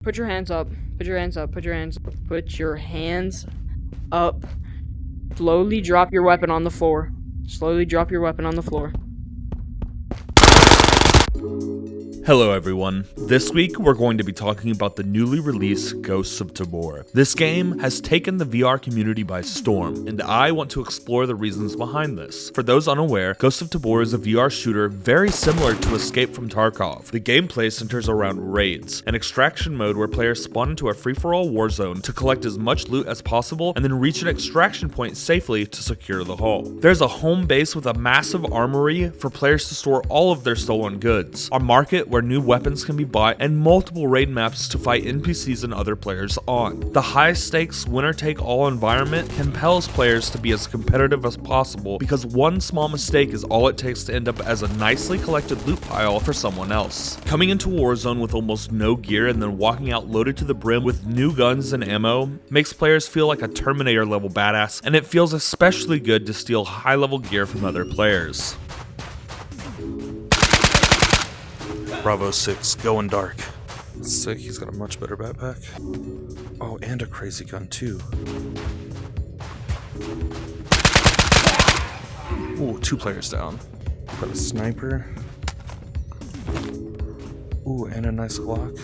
Put your hands up. Put your hands up. Put your hands up. Put your hands up. Slowly drop your weapon on the floor. Slowly drop your weapon on the floor. Hello everyone. This week we're going to be talking about the newly released Ghosts of Tabor. This game has taken the VR community by storm, and I want to explore the reasons behind this. For those unaware, Ghosts of Tabor is a VR shooter very similar to Escape from Tarkov. The gameplay centers around raids, an extraction mode where players spawn into a free-for-all war zone to collect as much loot as possible and then reach an extraction point safely to secure the hull. There's a home base with a massive armory for players to store all of their stolen goods, a market where new weapons can be bought, and multiple raid maps to fight NPCs and other players on. The high-stakes winner-take-all environment compels players to be as competitive as possible because one small mistake is all it takes to end up as a nicely collected loot pile for someone else. Coming into Warzone with almost no gear and then walking out loaded to the brim with new guns and ammo makes players feel like a Terminator-level badass, and it feels especially good to steal high-level gear from other players. Bravo 6, going dark. Sick, he's got a much better backpack. Oh, and a crazy gun too. Ooh, 2 players down. Got a sniper. Ooh, and a nice Glock.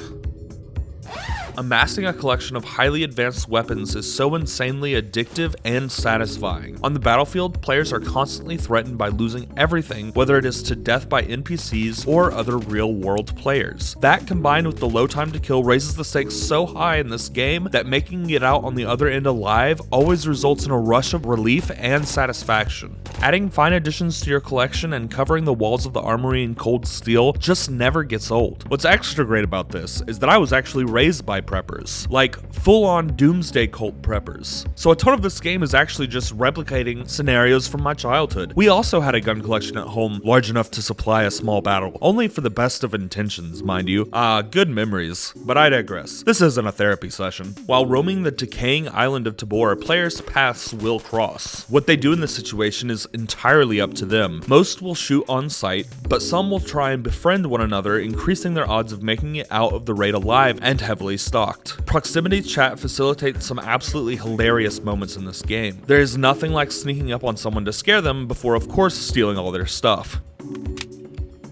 Amassing a collection of highly advanced weapons is so insanely addictive and satisfying. On the battlefield, players are constantly threatened by losing everything, whether it is to death by NPCs or other real-world players. That, combined with the low time to kill, raises the stakes so high in this game that making it out on the other end alive always results in a rush of relief and satisfaction. Adding fine additions to your collection and covering the walls of the armory in cold steel just never gets old. What's extra great about this is that I was actually raised by preppers, like full-on doomsday cult preppers. So a ton of this game is actually just replicating scenarios from my childhood. We also had a gun collection at home large enough to supply a small battle, only for the best of intentions, mind you. Good memories, but I digress. This isn't a therapy session. While roaming the decaying island of Tabor, players' paths will cross. What they do in this situation is entirely up to them. Most will shoot on sight, but some will try and befriend one another, increasing their odds of making it out of the raid alive and heavily stocked. Proximity chat facilitates some absolutely hilarious moments in this game. There is nothing like sneaking up on someone to scare them before, of course, stealing all their stuff.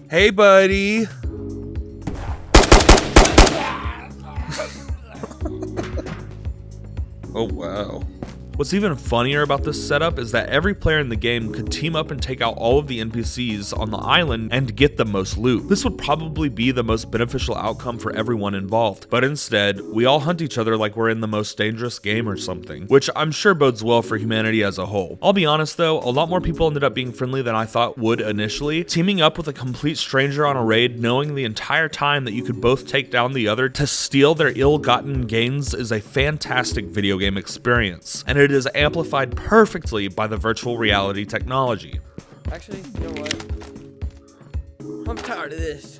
Hey, buddy! Oh, wow. What's even funnier about this setup is that every player in the game could team up and take out all of the NPCs on the island and get the most loot. This would probably be the most beneficial outcome for everyone involved, but instead, we all hunt each other like we're in the most dangerous game or something, which I'm sure bodes well for humanity as a whole. I'll be honest though, a lot more people ended up being friendly than I thought would initially. Teaming up with a complete stranger on a raid, knowing the entire time that you could both take down the other to steal their ill-gotten gains is a fantastic video game experience, and it is amplified perfectly by the virtual reality technology. Actually, you know what? I'm tired of this.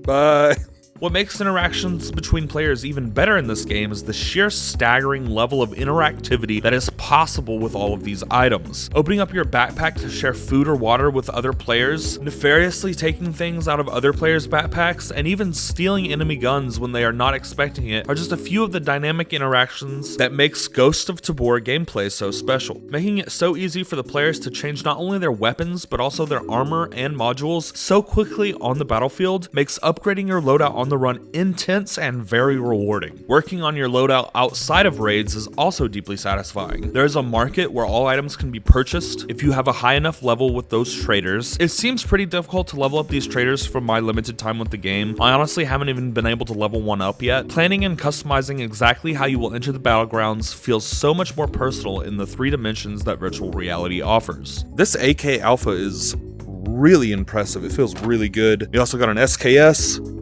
Bye. What makes interactions between players even better in this game is the sheer staggering level of interactivity that is possible with all of these items. Opening up your backpack to share food or water with other players, nefariously taking things out of other players' backpacks, and even stealing enemy guns when they are not expecting it are just a few of the dynamic interactions that makes Ghost of Tabor gameplay so special. Making it so easy for the players to change not only their weapons but also their armor and modules so quickly on the battlefield makes upgrading your loadout on the run intense and very rewarding. Working on your loadout outside of raids is also deeply satisfying. There is a market where all items can be purchased if you have a high enough level with those traders. It seems pretty difficult to level up these traders from my limited time with the game. I honestly haven't even been able to level one up yet. Planning and customizing exactly how you will enter the battlegrounds feels so much more personal in the 3 dimensions that virtual reality offers. This AK Alpha is really impressive. It feels really good. You also got an SKS.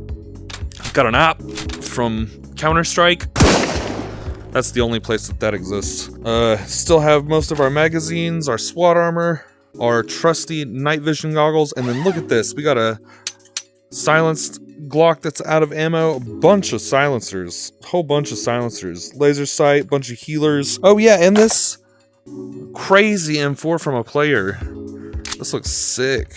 Got an app from Counter-Strike. That's the only place that exists. Still have most of our magazines, our SWAT armor, our trusty night vision goggles, and then look at this. We got a silenced Glock that's out of ammo, a bunch of silencers, whole bunch of silencers, laser sight, bunch of healers. Oh yeah, and this crazy M4 from a player. This looks sick.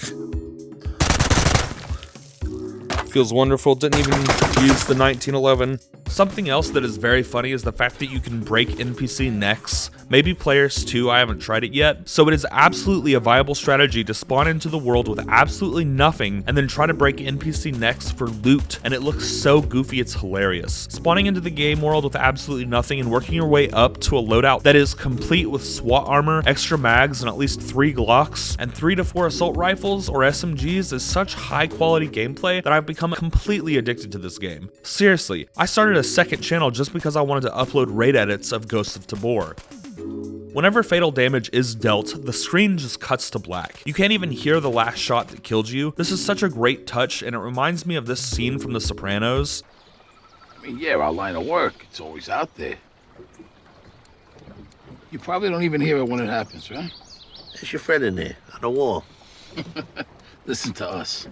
Feels wonderful. Didn't even use the 1911. Something else that is very funny is the fact that you can break NPC necks. Maybe players too, I haven't tried it yet. So it is absolutely a viable strategy to spawn into the world with absolutely nothing and then try to break NPC necks for loot, and it looks so goofy it's hilarious. Spawning into the game world with absolutely nothing and working your way up to a loadout that is complete with SWAT armor, extra mags, and at least 3 Glocks, and 3 to 4 assault rifles or SMGs is such high quality gameplay that I've become completely addicted to this game. Seriously, I started a second channel just because I wanted to upload raid edits of Ghosts of Tabor. Whenever fatal damage is dealt, the screen just cuts to black. You can't even hear the last shot that killed you. This is such a great touch, and it reminds me of this scene from The Sopranos. I mean, yeah, our line of work, it's always out there. You probably don't even hear it when it happens, right? There's your friend in there, on the wall. Listen to us.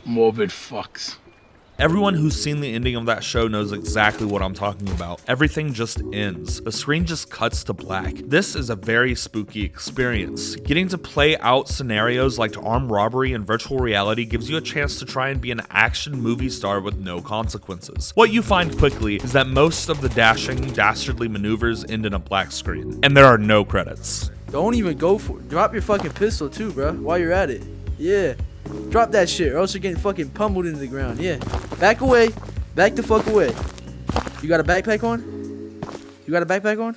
Morbid fucks. Everyone who's seen the ending of that show knows exactly what I'm talking about. Everything just ends. The screen just cuts to black. This is a very spooky experience. Getting to play out scenarios like armed robbery and virtual reality gives you a chance to try and be an action movie star with no consequences. What you find quickly is that most of the dashing, dastardly maneuvers end in a black screen, and there are no credits. Don't even go for it. Drop your fucking pistol too, bro, while you're at it. Yeah. Drop that shit, or else you're getting fucking pummeled into the ground. Yeah. Back away. Back the fuck away. You got a backpack on? You got a backpack on?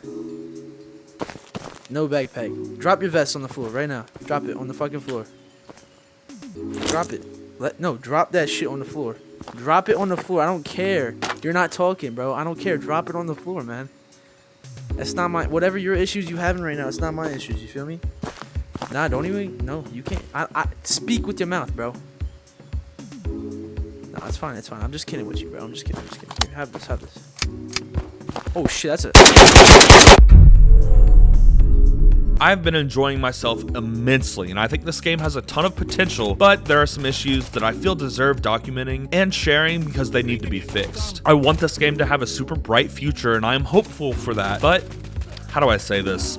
No backpack. Drop your vest on the floor right now. Drop it on the fucking floor. Drop it. Drop that shit on the floor. Drop it on the floor. I don't care. You're not talking, bro. I don't care. Drop it on the floor, man. That's not my... Whatever your issues you having right now, it's not my issues. You feel me? Nah, don't even... No, you can't... I speak with your mouth, bro. No, it's fine. It's fine. I'm just kidding with you, bro. I'm just kidding. Here, have this. Have this. Oh, shit. That's a... I've been enjoying myself immensely, and I think this game has a ton of potential, but there are some issues that I feel deserve documenting and sharing because they need to be fixed. I want this game to have a super bright future, and I am hopeful for that, but how do I say this?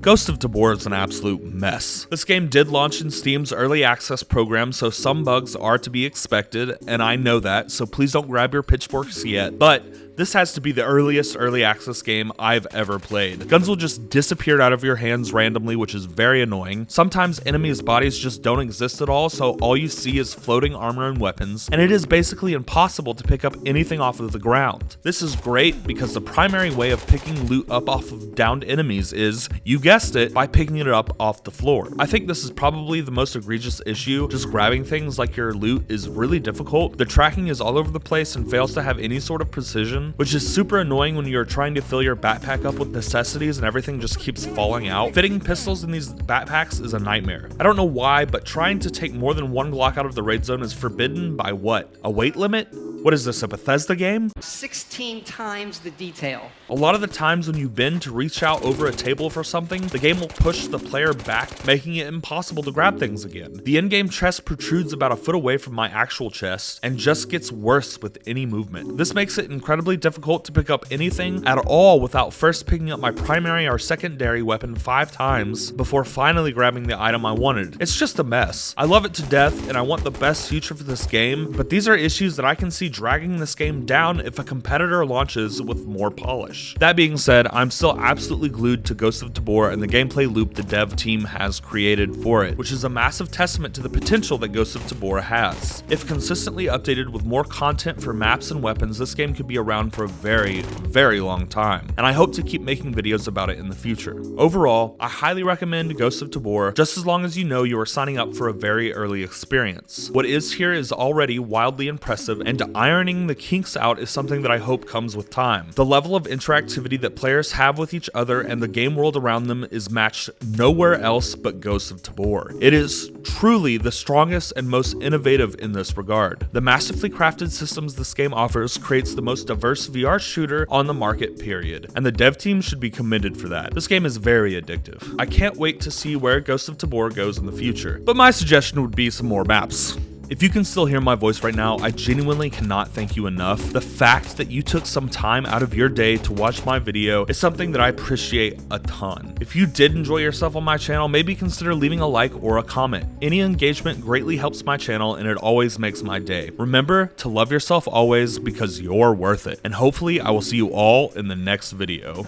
Ghosts of Tabor is an absolute mess. This game did launch in Steam's early access program, so some bugs are to be expected, and I know that, so please don't grab your pitchforks yet, but this has to be the earliest early access game I've ever played. Guns will just disappear out of your hands randomly, which is very annoying. Sometimes enemies' bodies just don't exist at all, so all you see is floating armor and weapons, and it is basically impossible to pick up anything off of the ground. This is great because the primary way of picking loot up off of downed enemies is, you guessed it, by picking it up off the floor. I think this is probably the most egregious issue. Just grabbing things like your loot is really difficult. The tracking is all over the place and fails to have any sort of precision, which is super annoying when you're trying to fill your backpack up with necessities and everything just keeps falling out. Fitting pistols in these backpacks is a nightmare. I don't know why, but trying to take more than 1 Glock out of the raid zone is forbidden by what? A weight limit? What is this, a Bethesda game? 16 times the detail. A lot of the times when you bend to reach out over a table for something, the game will push the player back, making it impossible to grab things again. The in-game chest protrudes about a foot away from my actual chest and just gets worse with any movement. This makes it incredibly difficult to pick up anything at all without first picking up my primary or secondary weapon 5 times before finally grabbing the item I wanted. It's just a mess. I love it to death and I want the best future for this game, but these are issues that I can see dragging this game down if a competitor launches with more polish. That being said, I'm still absolutely glued to Ghosts of Tabor and the gameplay loop the dev team has created for it, which is a massive testament to the potential that Ghosts of Tabor has. If consistently updated with more content for maps and weapons, this game could be around for a very, very long time, and I hope to keep making videos about it in the future. Overall, I highly recommend Ghosts of Tabor, just as long as you know you are signing up for a very early experience. What is here is already wildly impressive, and ironing the kinks out is something that I hope comes with time. The level of interactivity that players have with each other and the game world around them is matched nowhere else but Ghosts of Tabor. It is truly the strongest and most innovative in this regard. The massively crafted systems this game offers creates the most diverse VR shooter on the market, period, and the dev team should be commended for that. This game is very addictive. I can't wait to see where Ghosts of Tabor goes in the future, but my suggestion would be some more maps. If you can still hear my voice right now, I genuinely cannot thank you enough. The fact that you took some time out of your day to watch my video is something that I appreciate a ton. If you did enjoy yourself on my channel, maybe consider leaving a like or a comment. Any engagement greatly helps my channel and it always makes my day. Remember to love yourself always because you're worth it. And hopefully I will see you all in the next video.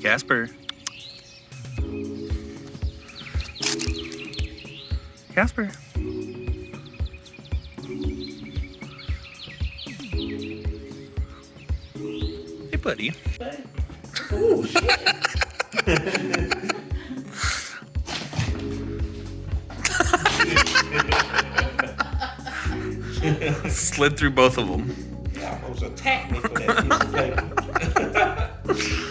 Casper. Casper. Hey, buddy. Oh, shit. Slid through both of them. Yeah, almost attacked me for that piece of paper.